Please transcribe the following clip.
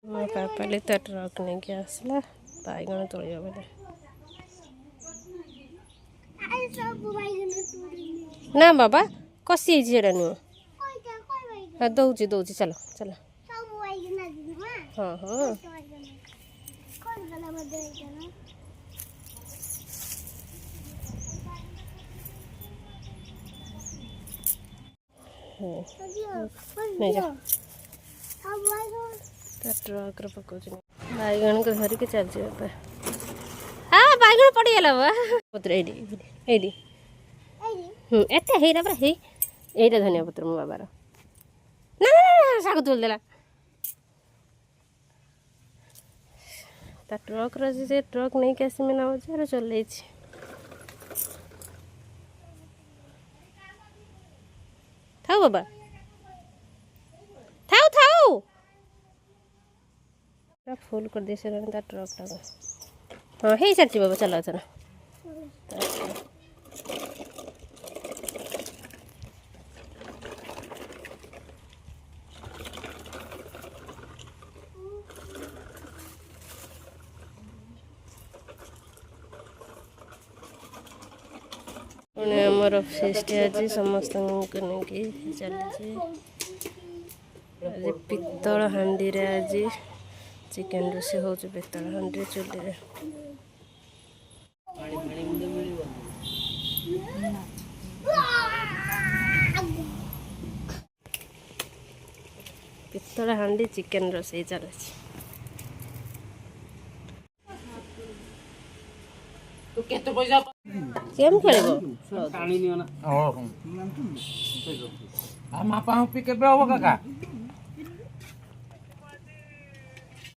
ମୋ ପାପାଲି ତା ଟ୍ରକ୍ ନେଇକି ଆସିଲା ବାଇଗଣ ତୋଳିବ ବୋଧେ। ନା ବାବା କଷି ହେଇଛି ସେଟା ନୁହଁ। ହଁ ଦଉଛି ଦଉଛି ଚାଲ ଚାଲ। ହଁ ହଁ ନେଇଯା ତା ଟ୍ରକ୍ରେ ପକାଉଛି ବାଇଗଣକୁ ଧରିକି ଚାଲିଛି ବାପା। ହଁ ବାଇଗଣ ପଡ଼ିଗଲା ବା ପତ୍ର ଏଇଠି ଏଇଠି ଏତେ ହେଇରା ପରା ହେଇ ଏଇଟା ଧନିଆ ପତ୍ର ମୋ ବାବାର। ନା ଶାଗ ତୋଳିଦେଲା ତା ଟ୍ରକ୍ର ସେ ଟ୍ରକ୍ ନେଇକି ଆସି ମିନା ବଜାର ଚଲେଇଛି। ଥାଉ ବାବା ଥାଉ ଥାଉ ଫୁଲ୍ କରିଦେଇ ସାରିଲାଣି ତା ଟ୍ରକ୍ଟାକୁ। ହଁ ହେଇସାରିଛି ବାବା ଚାଲ ଚାଲ। पुणी आमर फेस्ट आज समस्त नहीं चलती आज पित्तल हांडी रे आज चिकेन रोषे हो पित्तल हांडी चुली रे। पित्तल हांडी चिकेन रोषे चलती केम खेल मापा के